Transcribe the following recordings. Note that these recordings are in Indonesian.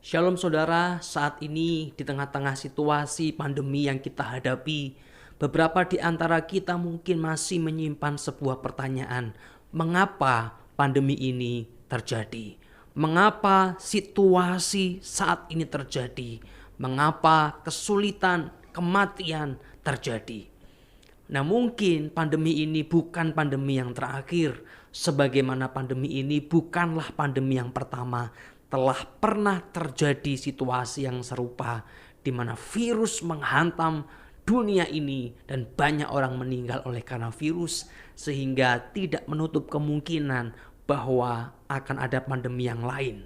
Shalom saudara, saat ini di tengah-tengah situasi pandemi yang kita hadapi, beberapa di antara kita mungkin masih menyimpan sebuah pertanyaan, mengapa pandemi ini terjadi? Mengapa situasi saat ini terjadi? Mengapa kesulitan, kematian terjadi? Nah, mungkin pandemi ini bukan pandemi yang terakhir, sebagaimana pandemi ini bukanlah pandemi yang pertama. Telah pernah terjadi situasi yang serupa di mana virus menghantam dunia ini dan banyak orang meninggal oleh karena virus, sehingga tidak menutup kemungkinan bahwa akan ada pandemi yang lain.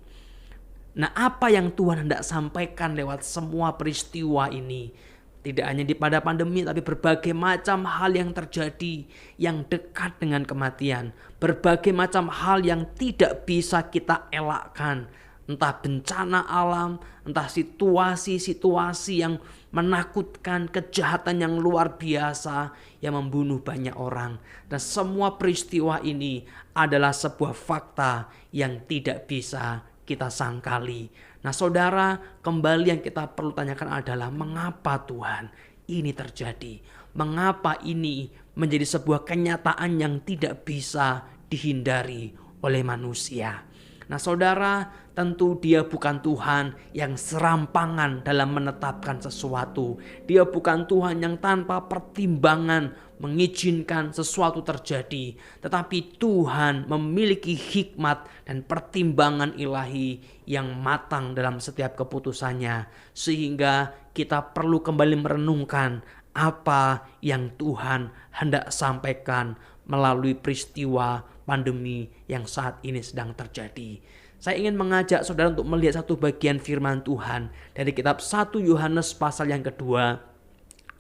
Nah, apa yang Tuhan hendak sampaikan lewat semua peristiwa ini? Tidak hanya pada pandemi, tapi berbagai macam hal yang terjadi yang dekat dengan kematian. Berbagai macam hal yang tidak bisa kita elakkan. Entah bencana alam, entah situasi-situasi yang menakutkan, kejahatan yang luar biasa yang membunuh banyak orang. Dan semua peristiwa ini adalah sebuah fakta yang tidak bisa kita sangkali. Nah saudara, kembali yang kita perlu tanyakan adalah mengapa Tuhan ini terjadi? Mengapa ini menjadi sebuah kenyataan yang tidak bisa dihindari oleh manusia? Nah saudara, tentu dia bukan Tuhan yang serampangan dalam menetapkan sesuatu. Dia bukan Tuhan yang tanpa pertimbangan mengizinkan sesuatu terjadi. Tetapi Tuhan memiliki hikmat dan pertimbangan ilahi yang matang dalam setiap keputusannya. Sehingga kita perlu kembali merenungkan apa yang Tuhan hendak sampaikan melalui peristiwa pandemi yang saat ini sedang terjadi. Saya ingin mengajak saudara untuk melihat satu bagian firman Tuhan dari kitab 1 Yohanes pasal yang kedua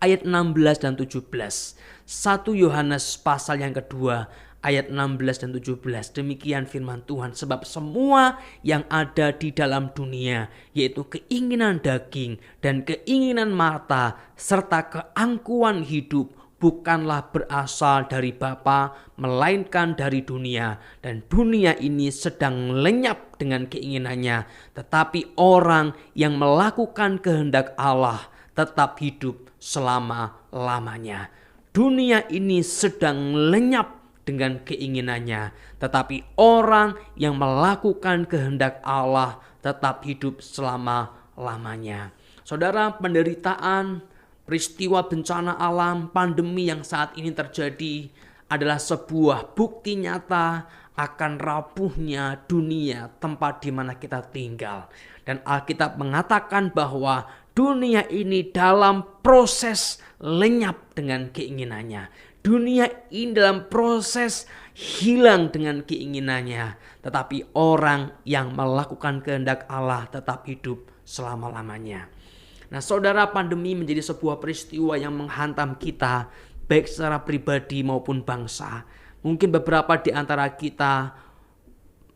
ayat 16 dan 17. 1 Yohanes pasal yang kedua ayat 16 dan 17. Demikian firman Tuhan, sebab semua yang ada di dalam dunia, yaitu keinginan daging dan keinginan mata serta keangkuhan hidup, bukanlah berasal dari Bapa, melainkan dari dunia. Dan dunia ini sedang lenyap dengan keinginannya. Tetapi orang yang melakukan kehendak Allah tetap hidup selama-lamanya. Dunia ini sedang lenyap dengan keinginannya. Tetapi orang yang melakukan kehendak Allah tetap hidup selama-lamanya. Saudara, penderitaan, peristiwa bencana alam, pandemi yang saat ini terjadi adalah sebuah bukti nyata akan rapuhnya dunia tempat di mana kita tinggal. Dan Alkitab mengatakan bahwa dunia ini dalam proses lenyap dengan keinginannya. Dunia ini dalam proses hilang dengan keinginannya. Tetapi orang yang melakukan kehendak Allah tetap hidup selama-lamanya. Nah saudara, pandemi menjadi sebuah peristiwa yang menghantam kita, baik secara pribadi maupun bangsa. Mungkin beberapa di antara kita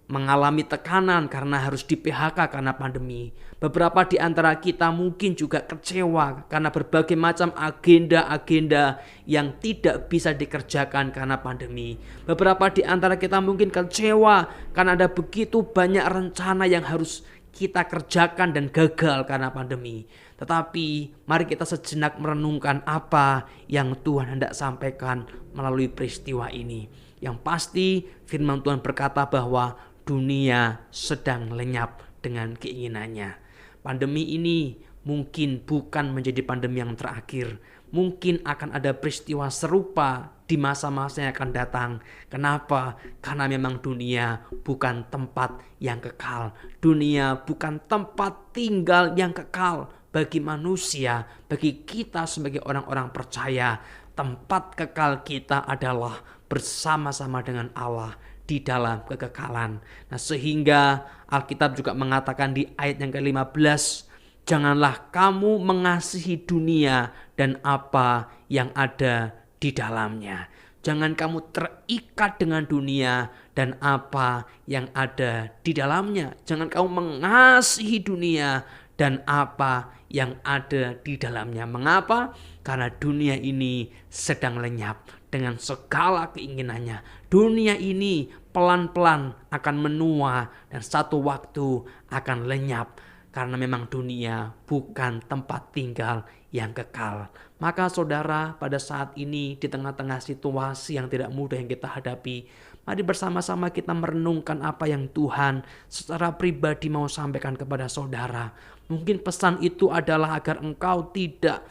mengalami tekanan karena harus di PHK karena pandemi. Beberapa di antara kita mungkin juga kecewa karena berbagai macam agenda-agenda yang tidak bisa dikerjakan karena pandemi. Beberapa di antara kita mungkin kecewa karena ada begitu banyak rencana yang harus kita kerjakan dan gagal karena pandemi. Tetapi mari kita sejenak merenungkan apa yang Tuhan hendak sampaikan melalui peristiwa ini. Yang pasti firman Tuhan berkata bahwa dunia sedang lenyap dengan keinginannya. Pandemi ini mungkin bukan menjadi pandemi yang terakhir. Mungkin akan ada peristiwa serupa di masa-masa yang akan datang. Kenapa? Karena memang dunia bukan tempat yang kekal. Dunia bukan tempat tinggal yang kekal bagi manusia, bagi kita sebagai orang-orang percaya. Tempat kekal kita adalah bersama-sama dengan Allah di dalam kekekalan. Nah, sehingga Alkitab juga mengatakan di ayat yang ke-15, janganlah kamu mengasihi dunia dan apa yang ada di dalamnya. Jangan kamu terikat dengan dunia dan apa yang ada di dalamnya. Jangan kamu mengasihi dunia dan apa yang ada di dalamnya. Mengapa? Karena dunia ini sedang lenyap dengan segala keinginannya. Dunia ini pelan-pelan akan menua dan satu waktu akan lenyap. karena memang dunia bukan tempat tinggal yang kekal. Maka saudara, pada saat ini di tengah-tengah situasi yang tidak mudah yang kita hadapi, mari bersama-sama kita merenungkan apa yang Tuhan secara pribadi mau sampaikan kepada saudara. Mungkin pesan itu adalah agar engkau tidak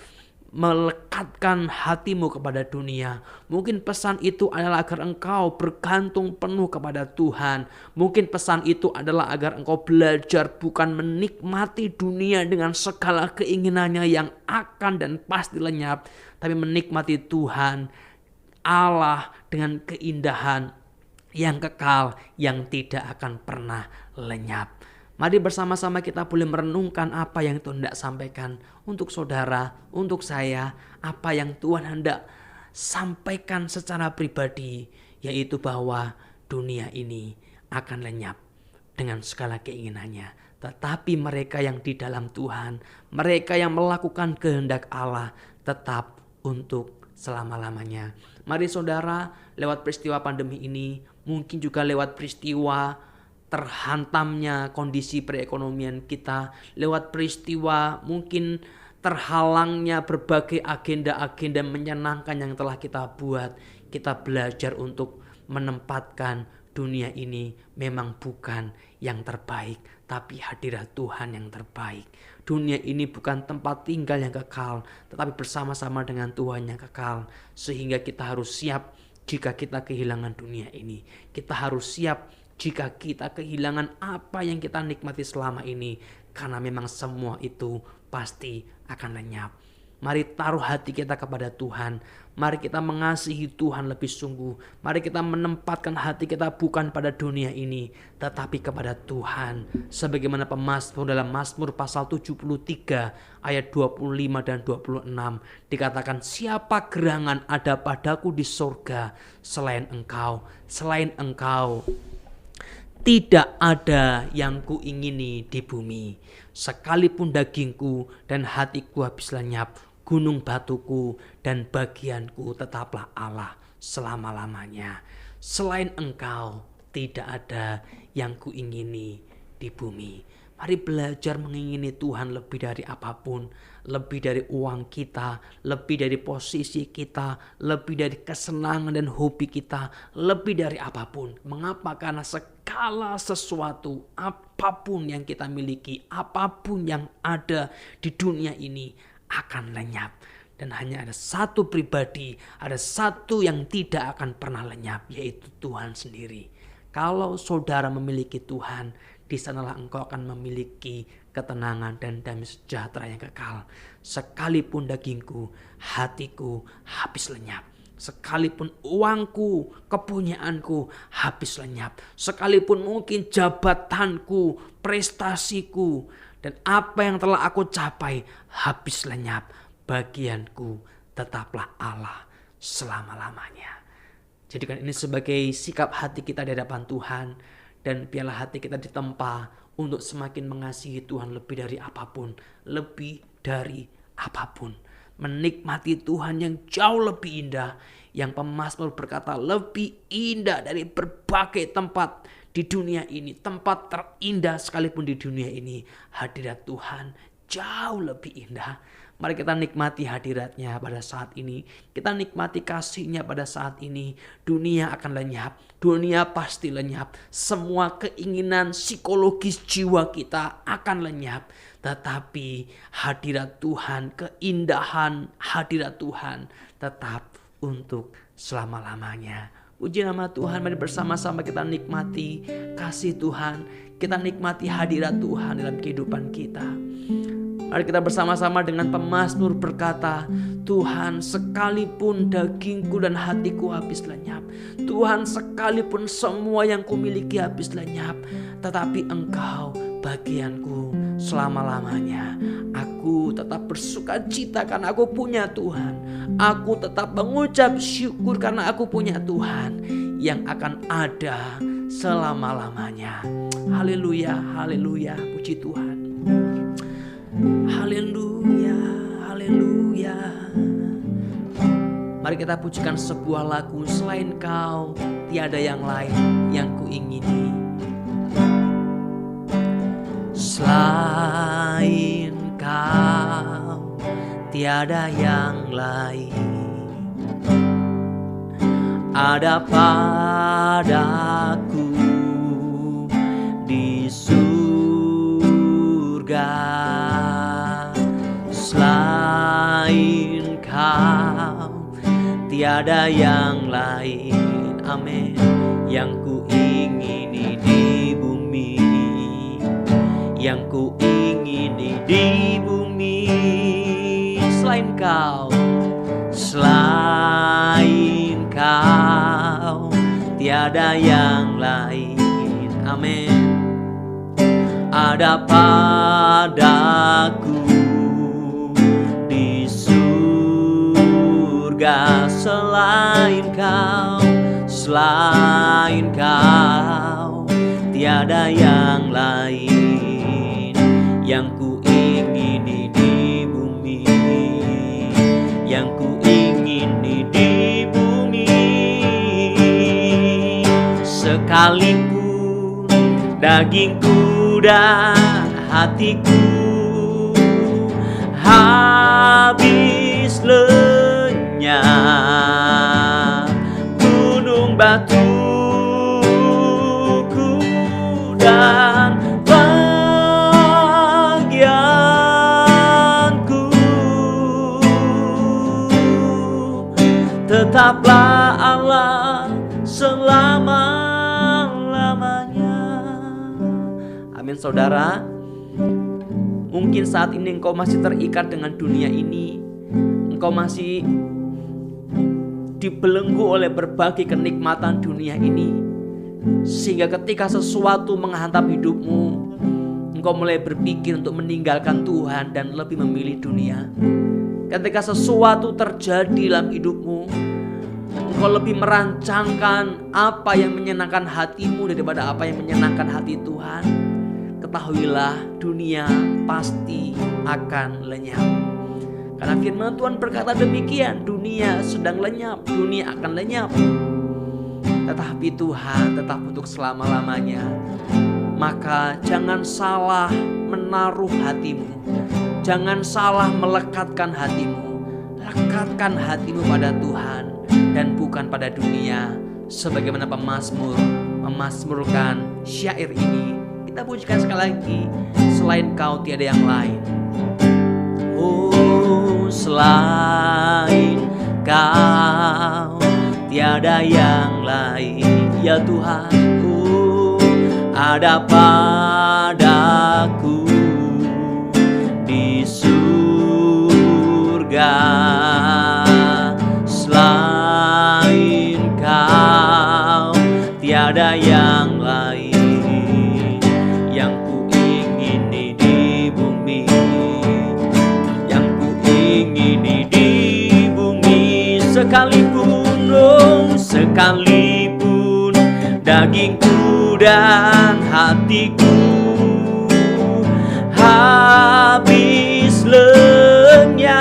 melekatkan hatimu kepada dunia. Mungkin pesan itu adalah agar engkau bergantung penuh kepada Tuhan. Mungkin pesan itu adalah agar engkau belajar bukan menikmati dunia dengan segala keinginannya yang akan dan pasti lenyap, tapi menikmati Tuhan Allah dengan keindahan yang kekal, yang tidak akan pernah lenyap. Mari bersama-sama kita boleh merenungkan apa yang Tuhan hendak sampaikan untuk saudara, untuk saya, apa yang Tuhan hendak sampaikan secara pribadi, yaitu bahwa dunia ini akan lenyap dengan segala keinginannya. Tetapi mereka yang di dalam Tuhan, mereka yang melakukan kehendak Allah, tetap untuk selama-lamanya. Mari saudara, lewat peristiwa pandemi ini, mungkin juga lewat peristiwa terhantamnya kondisi perekonomian kita, lewat peristiwa mungkin terhalangnya berbagai agenda-agenda menyenangkan yang telah kita buat, kita belajar untuk menempatkan dunia ini memang bukan yang terbaik, tapi hadirat Tuhan yang terbaik. Dunia ini bukan tempat tinggal yang kekal, tetapi bersama-sama dengan Tuhan yang kekal. Sehingga kita harus siap jika kita kehilangan dunia ini. Kita harus siap jika kita kehilangan apa yang kita nikmati selama ini, karena memang semua itu pasti akan lenyap. Mari taruh hati kita kepada Tuhan. Mari kita mengasihi Tuhan lebih sungguh. Mari kita menempatkan hati kita bukan pada dunia ini, tetapi kepada Tuhan. Sebagaimana pemazmur dalam Mazmur pasal 73 ayat 25 dan 26 dikatakan, siapa gerangan ada padaku di surga selain Engkau, selain Engkau tidak ada yang kuingini di bumi. Sekalipun dagingku dan hatiku habis lenyap, gunung batuku dan bagianku tetaplah Allah selama-lamanya. Selain Engkau tidak ada yang kuingini di bumi. Mari belajar mengingini Tuhan lebih dari apapun, lebih dari uang kita, lebih dari posisi kita, lebih dari kesenangan dan hobi kita, lebih dari apapun. Mengapa? Karena segala sesuatu, apapun yang kita miliki, apapun yang ada di dunia ini akan lenyap. Dan hanya ada satu pribadi, ada satu yang tidak akan pernah lenyap, yaitu Tuhan sendiri. Kalau saudara memiliki Tuhan, di sanalah engkau akan memiliki ketenangan dan damai sejahtera yang kekal. Sekalipun dagingku, hatiku habis lenyap. Sekalipun uangku, kepunyaanku habis lenyap. Sekalipun mungkin jabatanku, prestasiku, dan apa yang telah aku capai habis lenyap, bagianku tetaplah Allah selama-lamanya. Jadikan ini sebagai sikap hati kita di hadapan Tuhan. Dan biarlah hati kita ditempa untuk semakin mengasihi Tuhan lebih dari apapun. Lebih dari apapun. Menikmati Tuhan yang jauh lebih indah. Yang pemazmur berkata lebih indah dari berbagai tempat di dunia ini. Tempat terindah sekalipun di dunia ini. Hadirat Tuhan jauh lebih indah. Mari kita nikmati hadiratnya pada saat ini. Kita nikmati kasihnya pada saat ini. Dunia akan lenyap. Dunia pasti lenyap. Semua keinginan psikologis jiwa kita akan lenyap. Tetapi hadirat Tuhan, keindahan hadirat Tuhan tetap untuk selama-lamanya. Puji nama Tuhan, mari bersama-sama kita nikmati kasih Tuhan. Kita nikmati hadirat Tuhan dalam kehidupan kita. Mari kita bersama-sama dengan pemazmur berkata, Tuhan, sekalipun dagingku dan hatiku habis lenyap, Tuhan, sekalipun semua yang kumiliki habis lenyap, tetapi Engkau bagianku selama-lamanya. Aku tetap bersuka cita karena aku punya Tuhan. Aku tetap mengucap syukur karena aku punya Tuhan yang akan ada selama-lamanya. Haleluya, haleluya, puji Tuhan. Haleluya, haleluya. Mari kita pujikan sebuah lagu, selain Kau tiada yang lain yang kuingini. Selain tiada yang lain ada padaku di surga selain Kau, tiada yang lain, amin, yang ku ingini di bumi, yang ku ingini di bumi selain Kau, selain Kau, tiada yang lain, amin, ada padaku di surga selain Kau, selain Kau, tiada yang lain, yang ku ingini di bumi, yang ku ingini di bumi, sekalipun dagingku dan hatiku habis lenyap, gunung batuku dan bagianku, tetaplah Allah selama-lamanya. Amin saudara. Mungkin saat ini engkau masih terikat dengan dunia ini, engkau masih dibelenggu oleh berbagai kenikmatan dunia ini, sehingga ketika sesuatu menghantam hidupmu, engkau mulai berpikir untuk meninggalkan Tuhan dan lebih memilih dunia. Ketika sesuatu terjadi dalam hidupmu, engkau lebih merancangkan apa yang menyenangkan hatimu daripada apa yang menyenangkan hati Tuhan. Ketahuilah, dunia pasti akan lenyap. Karena firman Tuhan berkata demikian, dunia sedang lenyap, dunia akan lenyap. Tetapi Tuhan tetap untuk selama-lamanya. Maka jangan salah menaruh hatimu, jangan salah melekatkan hatimu. Lekatkan hatimu pada Tuhan dan bukan pada dunia. Sebagaimana pemazmur memazmurkan syair ini, kita pujikan sekali lagi, selain Kau tiada yang lain. Oh, selain Kau tiada yang lain, ya Tuhan. Oh, ada padaku di surga selain Kau, tiada yang lain, yang ku ingini di bumi, yang ku ingini di bumi, sekalipun, oh, sekalipun dagingku dan hatiku habis lenyap,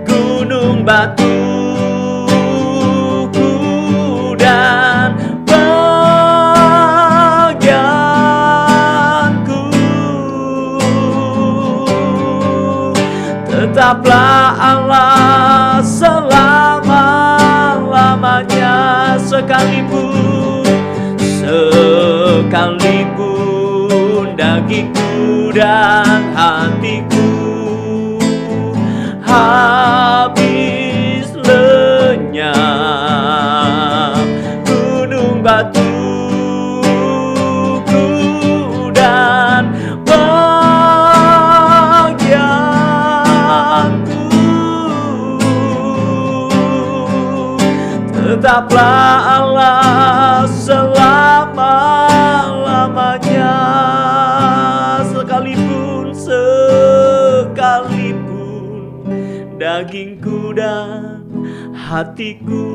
gunung batuku dan tetaplah Allah selama-lamanya, sekalipun dagingku dan hatiku habis lenyap, gunung batuku dan tetaplah Allah selama-lamanya, sekalipun dagingku dan hatiku,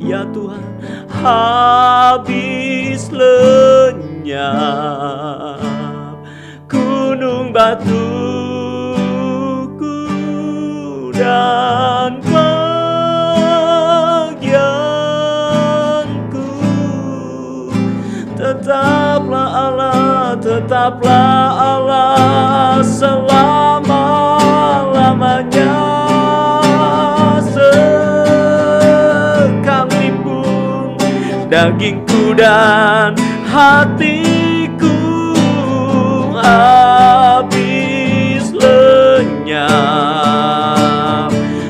ya Tuhan, habis lenyap, gunung batuku dan tetaplah Allah selama dagingku dan hatiku habis lenyap.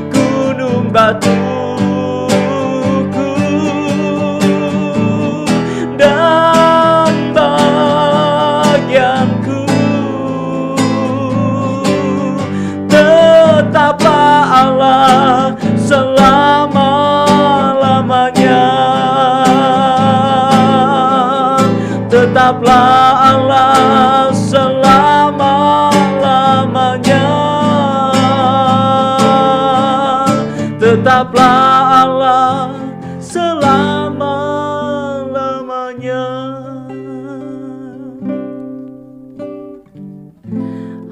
Gunung batuku dan bagianku, tetaplah Allah selama-lamanya. Tetaplah Allah selama-lamanya. Tetaplah Allah selama-lamanya.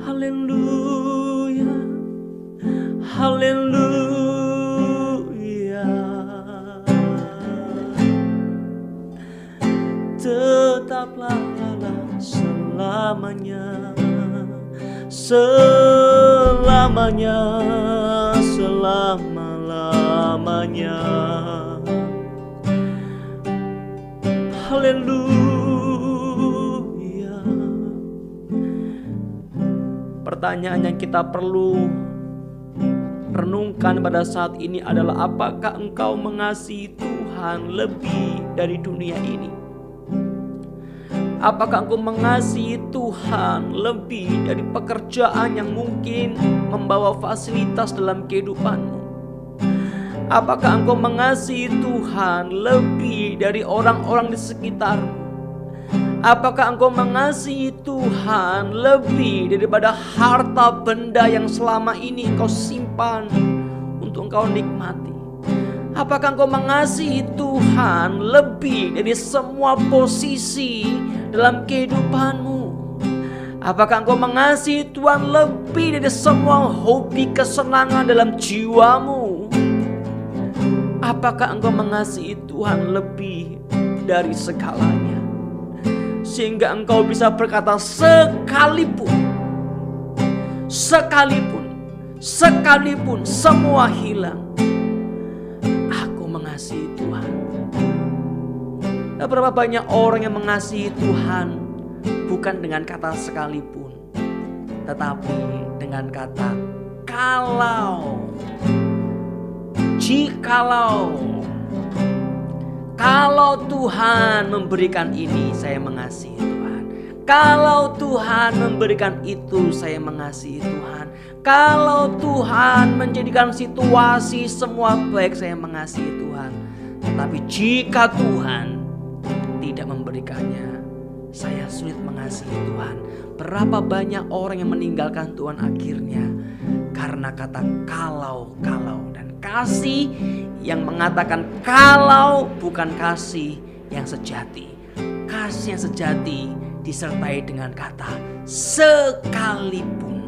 Haleluya, haleluya. Tetaplah Allah selamanya, selamanya, selama-lamanya. Haleluya. Pertanyaan yang kita perlu renungkan pada saat ini adalah, apakah engkau mengasihi Tuhan lebih dari dunia ini? Apakah engkau mengasihi Tuhan lebih dari pekerjaan yang mungkin membawa fasilitas dalam kehidupanmu? Apakah engkau mengasihi Tuhan lebih dari orang-orang di sekitarmu? Apakah engkau mengasihi Tuhan lebih daripada harta benda yang selama ini engkau simpan untuk engkau nikmati? Apakah engkau mengasihi Tuhan lebih dari semua posisi dalam kehidupanmu? Apakah engkau mengasihi Tuhan lebih dari semua hobi kesenangan dalam jiwamu? Apakah engkau mengasihi Tuhan lebih dari segalanya, sehingga engkau bisa berkata, sekalipun semua hilang, aku mengasihi Tuhan. Dan berapa banyak orang yang mengasihi Tuhan bukan dengan kata sekalipun, tetapi dengan kata kalau, jikalau, kalau Tuhan memberikan ini, saya mengasihi Tuhan. Kalau Tuhan memberikan itu, saya mengasihi Tuhan. Kalau Tuhan menjadikan situasi semua baik, saya mengasihi Tuhan. Tetapi jika Tuhan tidak memberikannya, saya sulit mengasihi Tuhan. Berapa banyak orang yang meninggalkan Tuhan akhirnya karena kata kalau. Dan kasih yang mengatakan kalau bukan kasih yang sejati. Kasih yang sejati disertai dengan kata sekalipun.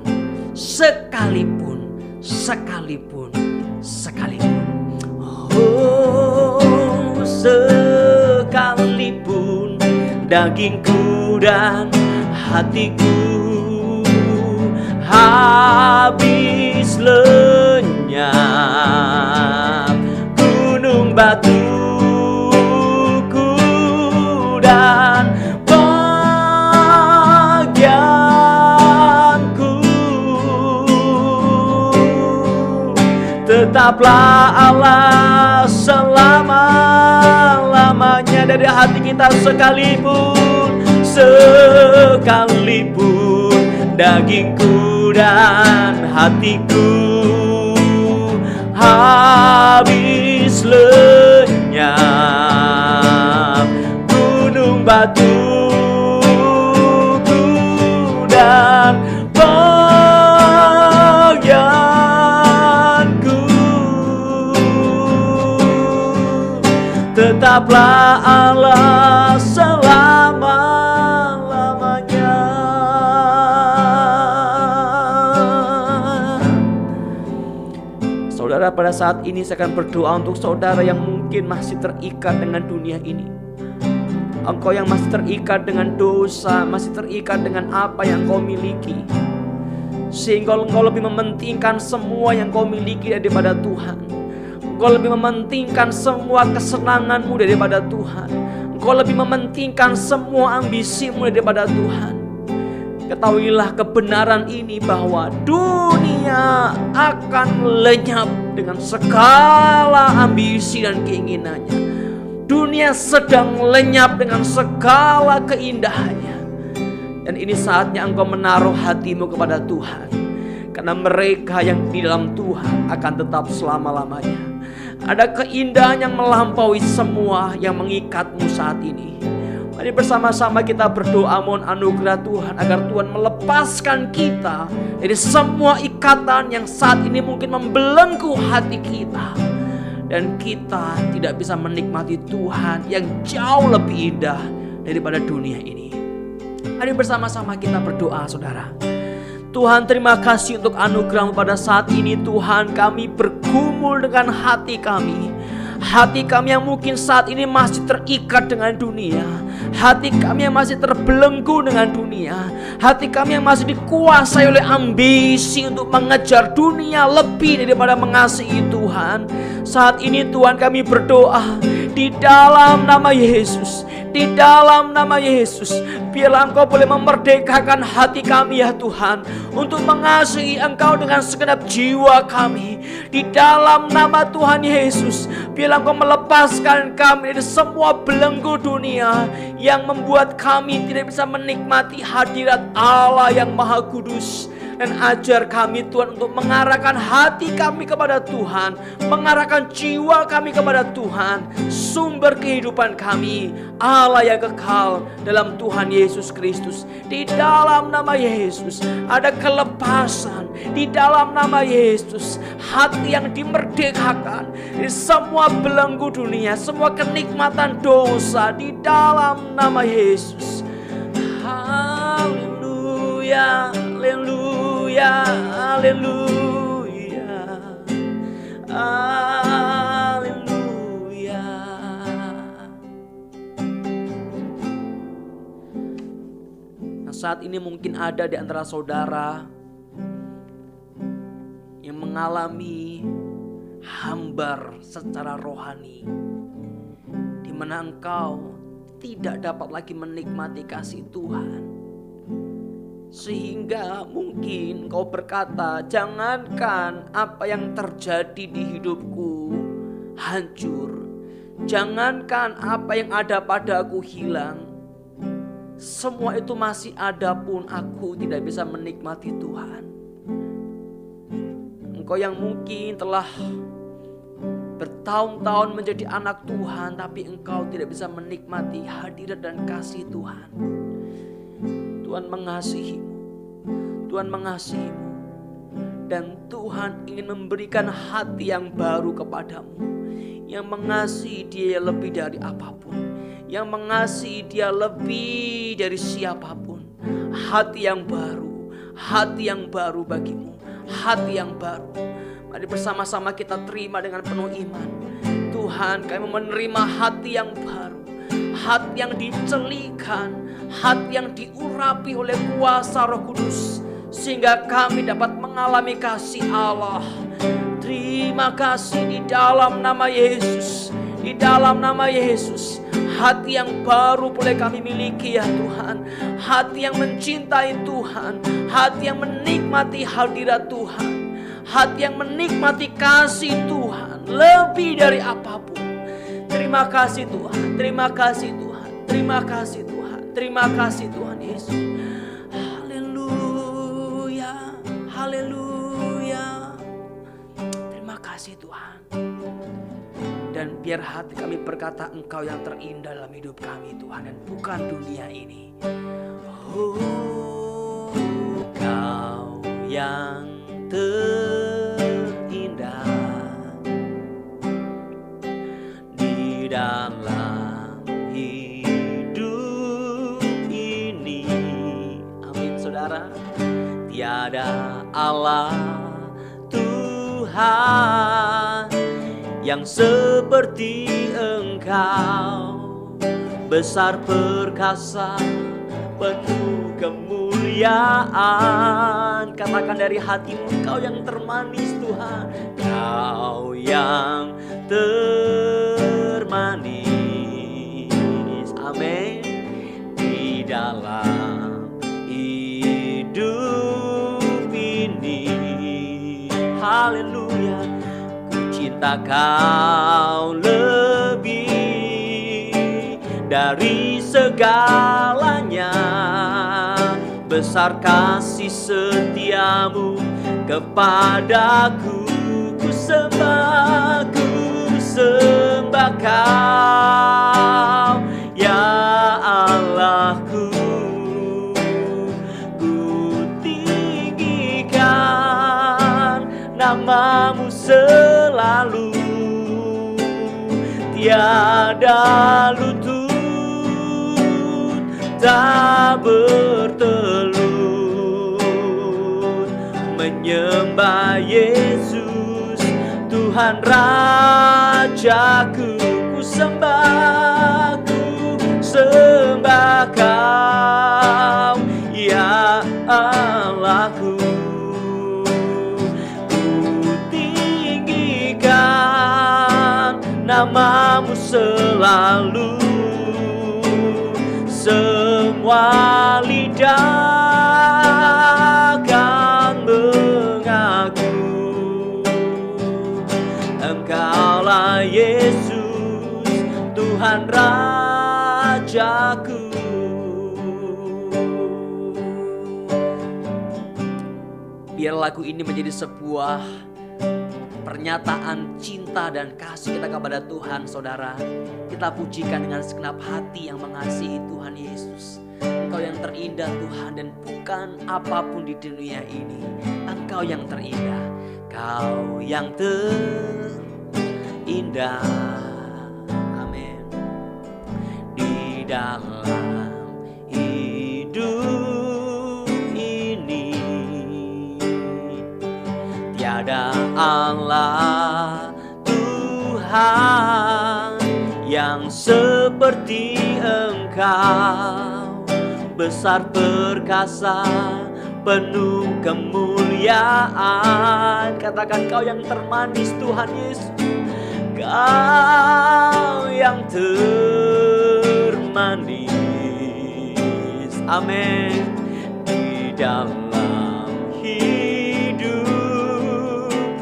Oh, sekalipun dagingku dan hatiku habis lenyap, gunung batuku dan bagianku, tetaplah Allah selama-lamanya. Dari hati kita sekalipun dagingku dan hatiku habis lenyap, gunung batuku dan bagianku, tetaplah Allah selama-lamanya. Saudara, pada saat ini saya akan berdoa untuk saudara yang mungkin masih terikat dengan dunia ini. Engkau yang masih terikat dengan dosa, masih terikat dengan apa yang kau miliki, sehingga engkau lebih mementingkan semua yang kau miliki daripada Tuhan. Engkau lebih mementingkan semua kesenanganmu daripada Tuhan. Engkau lebih mementingkan semua ambisimu daripada Tuhan. Ketahuilah kebenaran ini bahwa dunia akan lenyap dengan segala ambisi dan keinginannya. Dunia sedang lenyap dengan segala keindahannya. Dan ini saatnya engkau menaruh hatimu kepada Tuhan. Karena mereka yang di dalam Tuhan akan tetap selama-lamanya. Ada keindahan yang melampaui semua yang mengikatmu saat ini. Mari bersama-sama kita berdoa mohon anugerah Tuhan agar Tuhan melepaskan kita dari semua ikatan yang saat ini mungkin membelenggu hati kita. Dan kita tidak bisa menikmati Tuhan yang jauh lebih indah daripada dunia ini. Mari bersama-sama kita berdoa saudara. Tuhan, terima kasih untuk anugerah-Mu pada saat ini. Tuhan, kami bergumul dengan hati kami. Hati kami yang mungkin saat ini masih terikat dengan dunia. Hati kami yang masih terbelenggu dengan dunia. Hati kami yang masih dikuasai oleh ambisi untuk mengejar dunia lebih daripada mengasihi Tuhan. Saat ini Tuhan kami berdoa di dalam nama Yesus. Di dalam nama Yesus, biarlah Engkau boleh memerdekakan hati kami ya Tuhan, untuk mengasihi Engkau dengan segenap jiwa kami. Di dalam nama Tuhan Yesus, biarlah Engkau melepaskan kami dari semua belenggu dunia yang membuat kami tidak bisa menikmati hadirat Allah yang Maha Kudus. Dan ajar kami Tuhan untuk mengarahkan hati kami kepada Tuhan, mengarahkan jiwa kami kepada Tuhan, sumber kehidupan kami, Allah yang kekal dalam Tuhan Yesus Kristus. Di dalam nama Yesus ada kelepasan. Di dalam nama Yesus hati yang dimerdekakan dari semua belenggu dunia, semua kenikmatan dosa. Di dalam nama Yesus. Haleluya, haleluya. Haleluya, haleluya. Nah, saat ini mungkin ada di antara saudara yang mengalami hambar secara rohani, di mana engkau tidak dapat lagi menikmati kasih Tuhan. Sehingga mungkin kau berkata, jangankan apa yang terjadi di hidupku hancur, jangankan apa yang ada padaku hilang, semua itu masih ada pun aku tidak bisa menikmati Tuhan. Engkau yang mungkin telah bertahun-tahun menjadi anak Tuhan, tapi engkau tidak bisa menikmati hadirat dan kasih Tuhan. Tuhan mengasihimu, Tuhan mengasihimu, dan Tuhan ingin memberikan hati yang baru kepadamu, yang mengasihi Dia lebih dari apapun, yang mengasihi Dia lebih dari siapapun. Hati yang baru bagimu, hati yang baru. Mari bersama-sama kita terima dengan penuh iman. Tuhan, kami menerima hati yang baru, hati yang dicelikan, hati yang diurapi oleh kuasa Roh Kudus, sehingga kami dapat mengalami kasih Allah. Terima kasih di dalam nama Yesus. Di dalam nama Yesus, hati yang baru boleh kami miliki ya Tuhan. Hati yang mencintai Tuhan, hati yang menikmati hadirat Tuhan, hati yang menikmati kasih Tuhan lebih dari apapun. Terima kasih Tuhan, terima kasih Tuhan, terima kasih Tuhan. Terima kasih Tuhan Yesus. Haleluya, haleluya. Terima kasih Tuhan. Dan biar hati kami berkata, Engkau yang terindah dalam hidup kami Tuhan, dan bukan dunia ini. Engkau yang terindah di dalam hidup ini. Amin saudara. Tiada Allah Tuhan yang seperti Engkau, besar perkasa, penuh kemuliaan. katakan dari hatimu, Engkau yang termanis Tuhan. Kau yang termanis, amin, di dalam hidup ini. Haleluya, ku cinta Kau lebih dari segalanya. Besar kasih setiamu kepadaku. Ku sembah Kau, ya Allahku. Ku tinggikan namamu selalu, tiada lutut tak bertelut, menyembah Yesus Tuhan Rajaku. Ku sembah Kau, ya Allahku. Ku tinggikan namamu selalu, semua lidah akan mengaku Engkaulah Yesus Tuhan Rajaku. Biar lagu ini menjadi sebuah pernyataan cinta dan kasih kita kepada Tuhan, saudara. Kita pujikan dengan segenap hati yang mengasihi Tuhan Yesus. Engkau yang terindah Tuhan, dan bukan apapun di dunia ini. Engkau yang terindah, Kau yang terindah, amin, di dalam hidup ini. Tiada Allah Tuhan yang seperti Engkau, besar perkasa, penuh kemuliaan. Katakan, Kau yang termanis Tuhan Yesus. Kau yang termanis, amin, di dalam hidup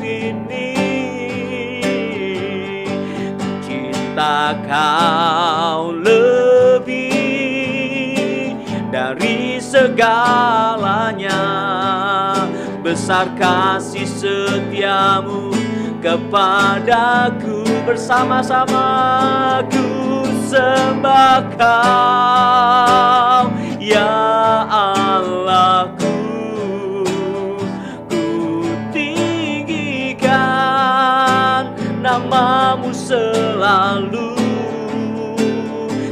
ini. Cinta Kau lebih dari segalanya. Besar kasih setiamu kepadaku. Bersama-sama ku sembah Kau, ya Allahku. Ku tinggikan namamu selalu,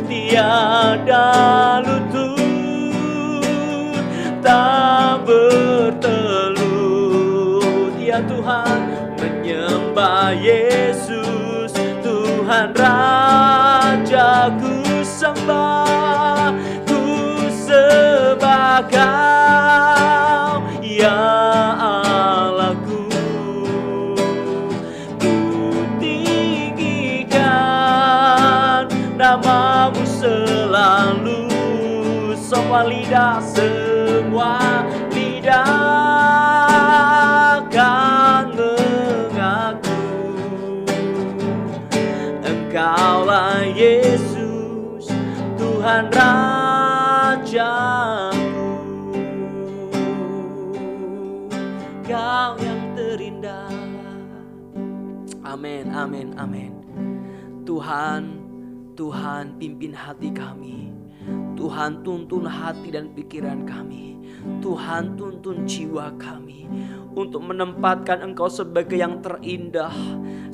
tiada lutut tak bertelut, ya Tuhan, menyembah Yesus Tuhan Rajaku. Ku sembah Kau, ya Allahku. Ku tinggikan namamu selalu, semua lidah akan mengaku Engkaulah Yesus Tuhan Rajaku. Kau yang terindah, amin, amin, amin. Tuhan pimpin hati kami. Tuhan tuntun hati dan pikiran kami. Tuhan tuntun jiwa kami untuk menempatkan Engkau sebagai yang terindah,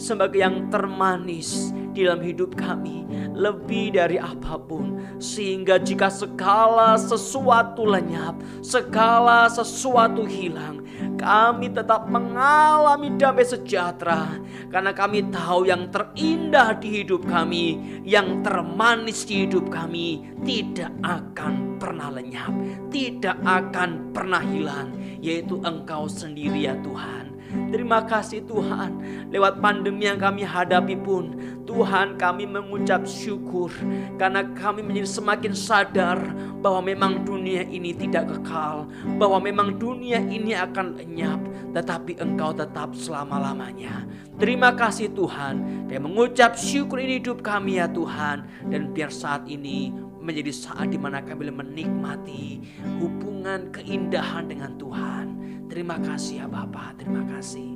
sebagai yang termanis di dalam hidup kami. lebih dari apapun. Sehingga jika segala sesuatu lenyap, segala sesuatu hilang, kami tetap mengalami damai sejahtera. Karena kami tahu yang terindah di hidup kami, yang termanis di hidup kami tidak akan pernah lenyap, tidak akan pernah hilang, yaitu Engkau sendiri ya Tuhan. Terima kasih Tuhan, lewat pandemi yang kami hadapi pun Tuhan, kami mengucap syukur karena kami menjadi semakin sadar bahwa memang dunia ini tidak kekal, bahwa memang dunia ini akan lenyap, tetapi Engkau tetap selama-lamanya. Terima kasih Tuhan, kami mengucap syukur ini hidup kami ya Tuhan. Dan biar saat ini menjadi saat di mana kami boleh menikmati hubungan keindahan dengan Tuhan. Terima kasih ya Bapa, terima kasih.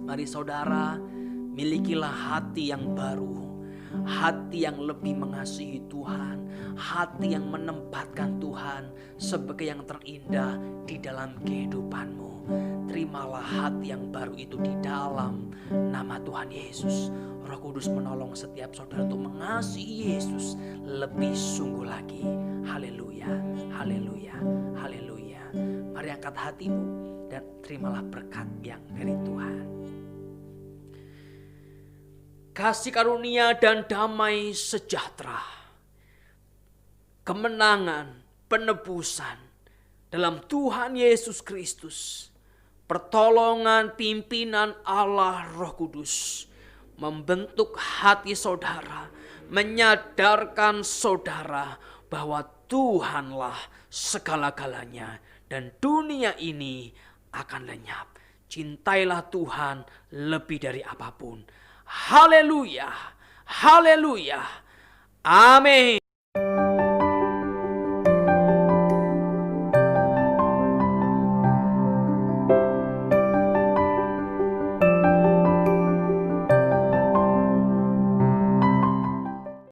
Mari saudara, milikilah hati yang baru, hati yang lebih mengasihi Tuhan, hati yang menempatkan Tuhan sebagai yang terindah di dalam kehidupanmu. Terimalah hati yang baru itu di dalam nama Tuhan Yesus. Roh Kudus menolong setiap saudara untuk mengasihi Yesus lebih sungguh lagi. Haleluya, haleluya, haleluya. Mari angkat hatimu dan terimalah berkat yang dari Tuhan. Kasih karunia dan damai sejahtera, kemenangan, penebusan dalam Tuhan Yesus Kristus, pertolongan pimpinan Allah Roh Kudus membentuk hati saudara, menyadarkan saudara bahwa Tuhanlah segala-galanya dan dunia ini akan lenyap. Cintailah Tuhan lebih dari apapun. Haleluya, haleluya, amin.